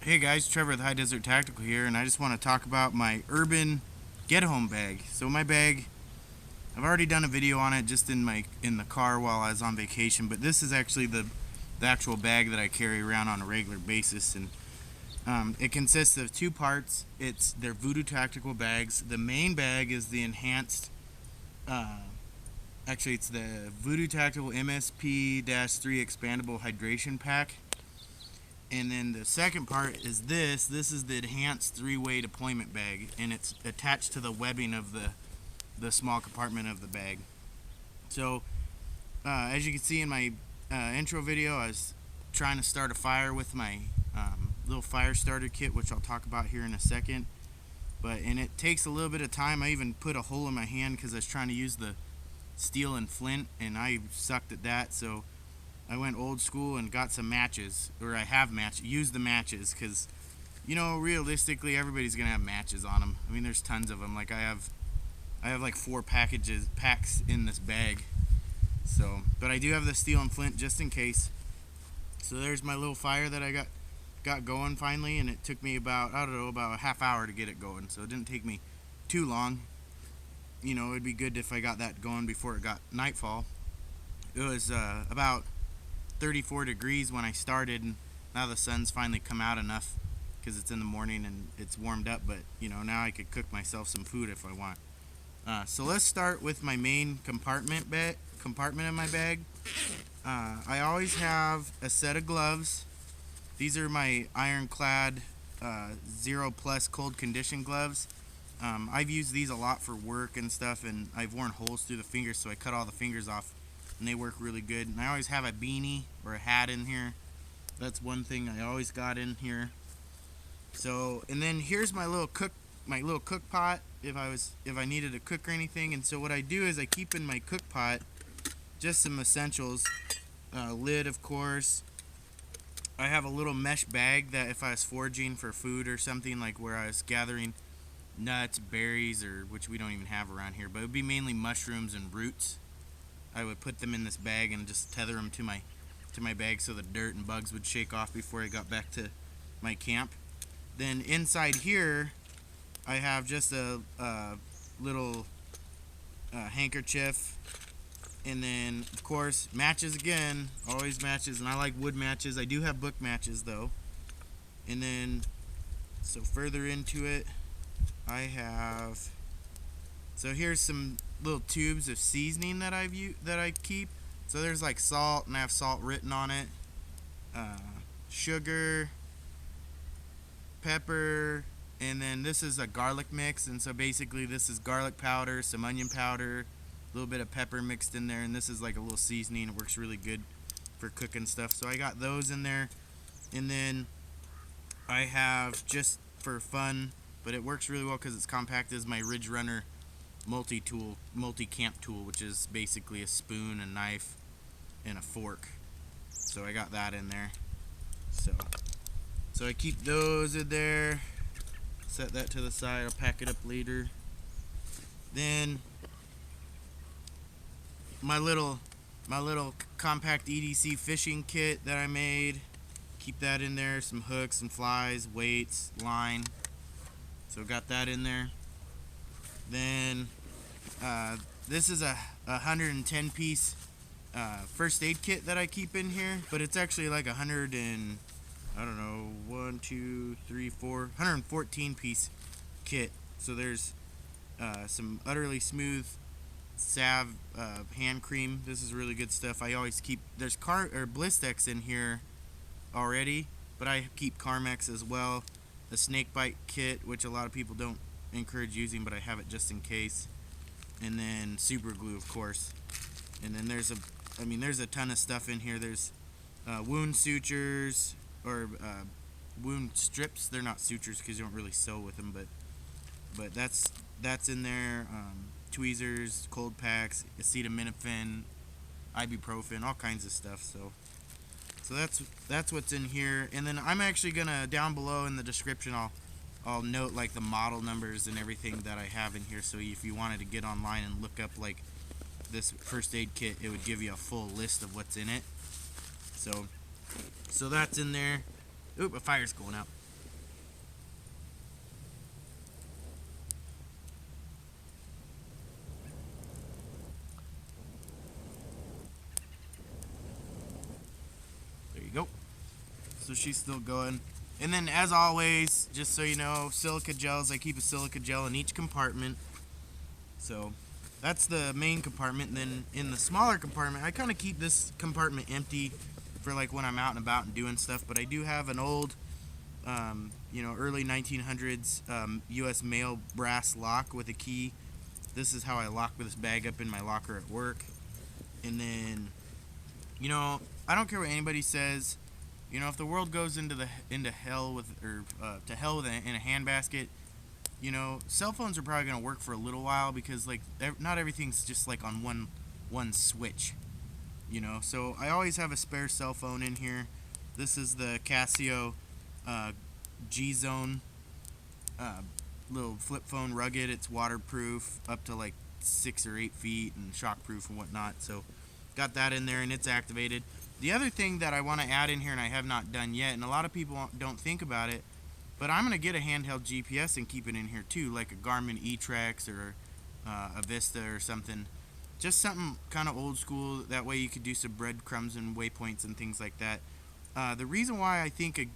Hey guys, Trevor with High Desert Tactical here, and I just want to talk about my urban get home bag. So my bag, I've already done a video on it just in the car while I was on vacation, but this is actually the actual bag that I carry around on a regular basis, and it consists of two parts. They're Voodoo tactical bags. The main bag is the enhanced, actually it's the Voodoo Tactical MSP-3 expandable hydration pack. And then the second part is this is the enhanced three-way deployment bag, and it's attached to the webbing of the small compartment of the bag. So as you can see in my intro video, I was trying to start a fire with my little fire starter kit, which I'll talk about here in a second. And it takes a little bit of time. I even put a hole in my hand because I was trying to use the steel and flint, and I sucked at that. So I went old school and got some matches, or I have used the matches, because realistically everybody's gonna have matches on them. I mean, there's tons of them. Like I have like 4 packs in this bag. So, but I do have the steel and flint just in case. So there's my little fire that I got going finally, and it took me about a half hour to get it going. So it didn't take me too long. It'd be good if I got that going before it got nightfall. It was about 34 degrees when I started, and now the sun's finally come out enough because it's in the morning and it's warmed up, but now I could cook myself some food if I want. So let's start with my main compartment in my bag. I always have a set of gloves. These are my ironclad 0 plus cold condition gloves. I've used these a lot for work and stuff, and I've worn holes through the fingers, so I cut all the fingers off, and they work really good. And I always have a beanie or a hat in here. That's one thing I always got in here. So, and then here's my little cook pot if I needed to cook or anything. And so what I do is I keep in my cook pot just some essentials. Lid, of course. I have a little mesh bag that if I was foraging for food or something, like where I was gathering nuts, berries, or which we don't even have around here, but it would be mainly mushrooms and roots. I would put them in this bag and just tether them to my bag so the dirt and bugs would shake off before I got back to my camp. Then inside here, I have just a little handkerchief, and then of course matches again, always matches, and I like wood matches. I do have book matches though. And then so further into it, I have. So here's some little tubes of seasoning that I keep. So there's like salt, and I have salt written on it, sugar, pepper, and then this is a garlic mix. And so basically this is garlic powder, some onion powder, a little bit of pepper mixed in there, and this is like a little seasoning. It works really good for cooking stuff. So I got those in there. And then I have, just for fun, but it works really well because it's compact, is my Ridge Runner multi-camp tool, which is basically a spoon, a knife, and a fork. So I got that in there. So I keep those in there. Set that to the side. I'll pack it up later. Then my little compact EDC fishing kit that I made. Keep that in there. Some hooks and flies, weights, line. So got that in there. Then this is a 110 piece first aid kit that I keep in here, but it's actually like 114 piece kit. So there's some utterly smooth salve hand cream. This is really good stuff. I always keep, there's Blistex in here already, but I keep Carmex as well. The snake bite kit, which a lot of people don't encourage using, but I have it just in case. And then super glue, of course. And then there's a ton of stuff in here. There's wound sutures, or wound strips. They're not sutures because you don't really sew with them, but that's in there. Tweezers, cold packs, acetaminophen, ibuprofen, all kinds of stuff. So that's what's in here. And then I'm actually gonna, down below in the description, I'll note like the model numbers and everything that I have in here, so if you wanted to get online and look up like this first aid kit, it would give you a full list of what's in it. So that's in there. Oop, a fire's going out. So she's still going. And then, as always, just so you know, silica gels. I keep a silica gel in each compartment. So that's the main compartment. And then in the smaller compartment, I kind of keep this compartment empty for like when I'm out and about and doing stuff. But I do have an old, early 1900s U.S. mail brass lock with a key. This is how I lock this bag up in my locker at work. And then, I don't care what anybody says. If the world goes into hell with, to hell with in a handbasket, cell phones are probably gonna work for a little while because like not everything's just like on one switch. So I always have a spare cell phone in here. This is the CASIO G-Zone little flip phone, rugged. It's waterproof up to like 6 or 8 feet and shockproof and whatnot. So got that in there and it's activated. The other thing that I want to add in here and I have not done yet, and a lot of people don't think about it, but I'm going to get a handheld GPS and keep it in here too, like a Garmin E-Trex or a Vista or something. Just something kind of old school. That way you could do some breadcrumbs and waypoints and things like that. The reason why I think a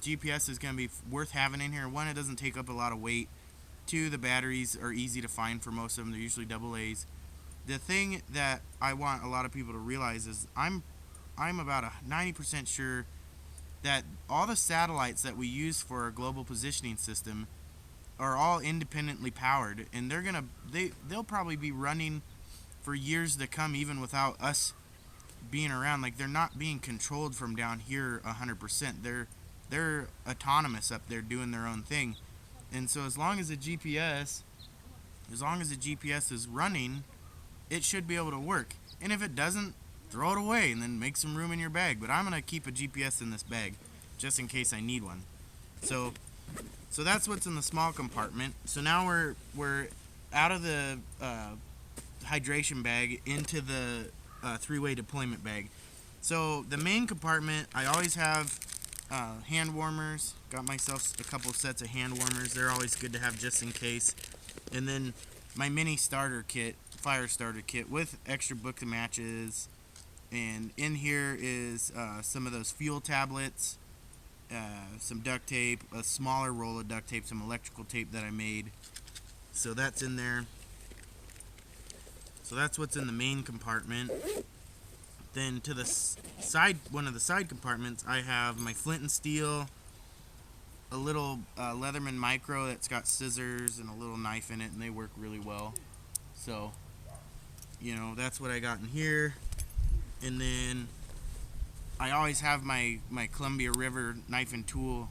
GPS is going to be worth having in here, one, it doesn't take up a lot of weight. Two, the batteries are easy to find for most of them. They're usually AA's. The thing that I want a lot of people to realize is I'm about 90% sure that all the satellites that we use for our global positioning system are all independently powered, and they'll probably be running for years to come even without us being around. Like, they're not being controlled from down here 100%. They're autonomous up there doing their own thing. And so as long as the GPS is running, it should be able to work. And if it doesn't, throw it away and then make some room in your bag. But I'm gonna keep a GPS in this bag just in case I need one. So that's what's in the small compartment. So now we're out of the hydration bag into the three-way deployment bag. So the main compartment, I always have hand warmers. Got myself a couple sets of hand warmers. They're always good to have just in case. And then my mini starter kit, fire starter kit with extra book matches. And in here is some of those fuel tablets, some duct tape, a smaller roll of duct tape, some electrical tape that I made. So that's in there. So that's what's in the main compartment. Then to the side, one of the side compartments, I have my Flint and steel, a little Leatherman Micro that's got scissors and a little knife in it, and they work really well. So, that's what I got in here. And then I always have my Columbia River knife and tool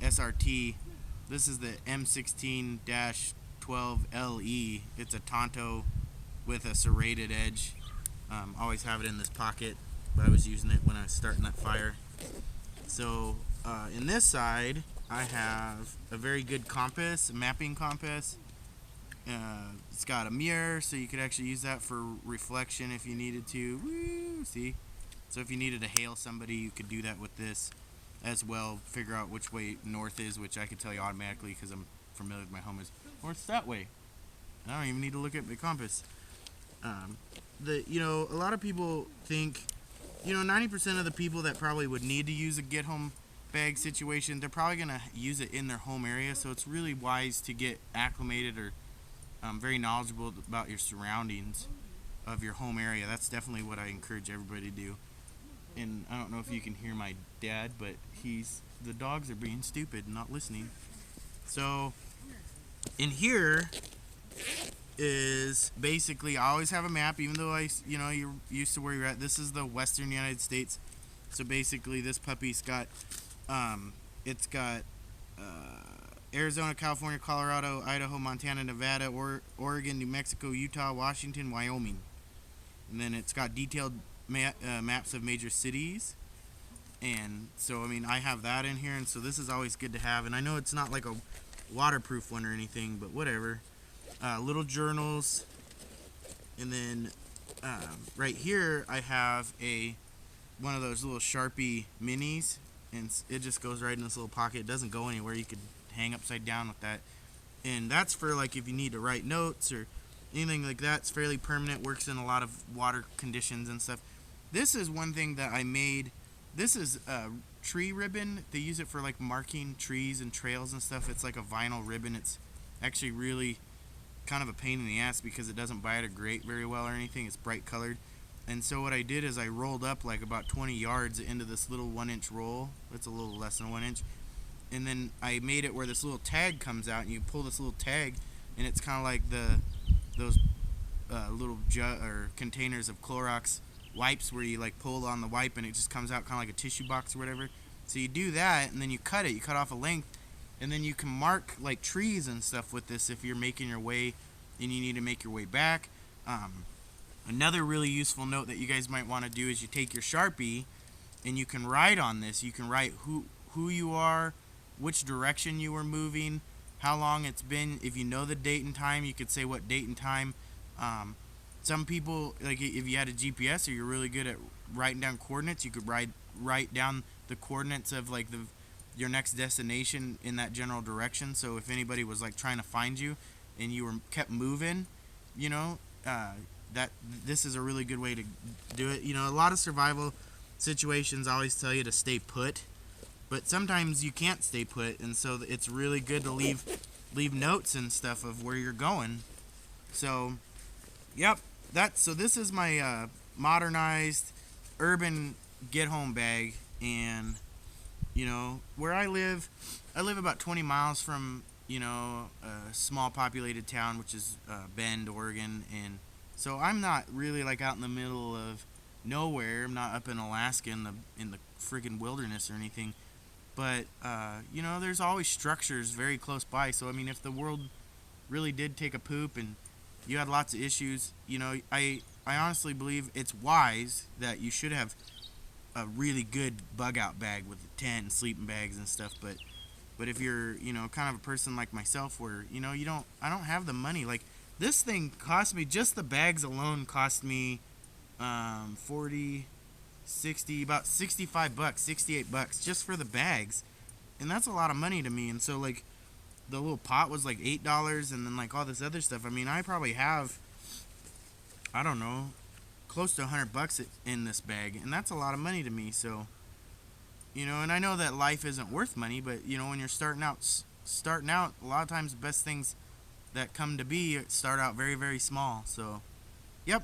SRT. This is the M16-12LE. It's a Tonto with a serrated edge. Always have it in this pocket, but I was using it when I was starting that fire. So in this side, I have a very good compass, a mapping compass. It's got a mirror, so you could actually use that for reflection if you needed to. Woo, see? So if you needed to hail somebody, you could do that with this as well. Figure out which way north is, which I could tell you automatically because I'm familiar with my home is north's that way. I don't even need to look at the compass. A lot of people think, 90% of the people that probably would need to use a get home bag situation, they're probably going to use it in their home area. So it's really wise to get acclimated or very knowledgeable about your surroundings of your home area. That's definitely what I encourage everybody to do. And I don't know if you can hear my dad, but the dogs are being stupid and not listening. So in here is basically, I always have a map, even though you're used to where you're at. This is the western United States. So basically this puppy's got Arizona, California, Colorado, Idaho, Montana, Nevada, Oregon, New Mexico, Utah, Washington, Wyoming. And then it's got detailed maps of major cities. And so, I have that in here, and so this is always good to have. And I know it's not like a waterproof one or anything, but whatever. Little journals. And then right here I have one of those little Sharpie Minis, and it just goes right in this little pocket. It doesn't go anywhere. You could hang upside down with that, and that's for like if you need to write notes or anything like that. It's fairly permanent, works in a lot of water conditions and stuff. This is one thing that I made. This is tree ribbon. They use it for like marking trees and trails and stuff. It's like a vinyl ribbon. It's actually really kind of a pain in the ass because it doesn't bite or grate very well or anything. It's bright colored. And so what I did is I rolled up like about 20 yards into this little 1-inch roll. It's a little less than 1 inch. And then I made it where this little tag comes out, and you pull this little tag, and it's kind of like those little containers of Clorox wipes where you like pull on the wipe and it just comes out kind of like a tissue box or whatever. So you do that, and then you cut it. You cut off a length, and then you can mark like trees and stuff with this if you're making your way and you need to make your way back. Another really useful note that you guys might want to do is you take your Sharpie and you can write on this. You can write who you are, which direction you were moving, how long it's been. If you know the date and time, you could say what date and time. Some people, like if you had a GPS or you're really good at writing down coordinates, you could write down the coordinates of like your next destination in that general direction. So if anybody was like trying to find you and you were kept moving, you know, that this is a really good way to do it. You know, a lot of survival situations always tell you to stay put, but sometimes you can't stay put, and so it's really good to leave notes and stuff of where you're going. So, yep, so this is my modernized urban get home bag, and you know where I live about 20 miles from, you know, a small populated town, which is Bend, Oregon, and so I'm not really like out in the middle of nowhere. I'm not up in Alaska in the freaking wilderness or anything. But you know, there's always structures very close by. So I mean, if the world really did take a poop and you had lots of issues, you know, I honestly believe it's wise that you should have a really good bug out bag with a tent and sleeping bags and stuff. But if you're, you know, kind of a person like myself where, you know, I don't have the money. Like this thing cost me, just the bags alone cost me 40, 60, about 65 bucks, 68 bucks just for the bags. And that's a lot of money to me. And so like the little pot was like $8, and then like all this other stuff. I mean, I probably have, I don't know, close to 100 bucks in this bag, and that's a lot of money to me. So, you know, and I know that life isn't worth money, but you know, when you're starting out, a lot of times the best things that come to be start out very, very small. So, yep.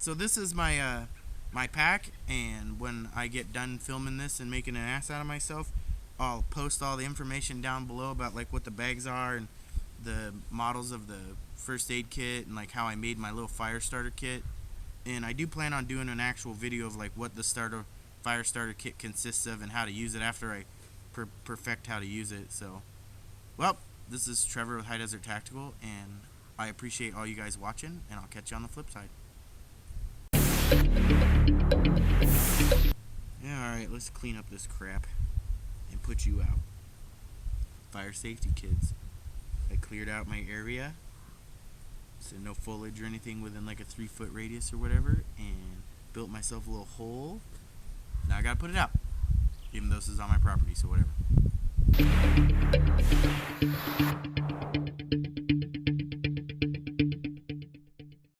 So this is my my pack, and when I get done filming this and making an ass out of myself, I'll post all the information down below about like what the bags are and the models of the first aid kit and like how I made my little fire starter kit. And I do plan on doing an actual video of like what the fire starter kit consists of and how to use it after I perfect how to use it. So, well, this is Trevor with High Desert Tactical, and I appreciate all you guys watching, and I'll catch you on the flip side. Yeah, alright, let's clean up this crap and put you out. Fire safety, kids. I cleared out my area, so no foliage or anything within like a 3-foot radius or whatever, and built myself a little hole. Now I gotta put it out, even though this is on my property, so whatever.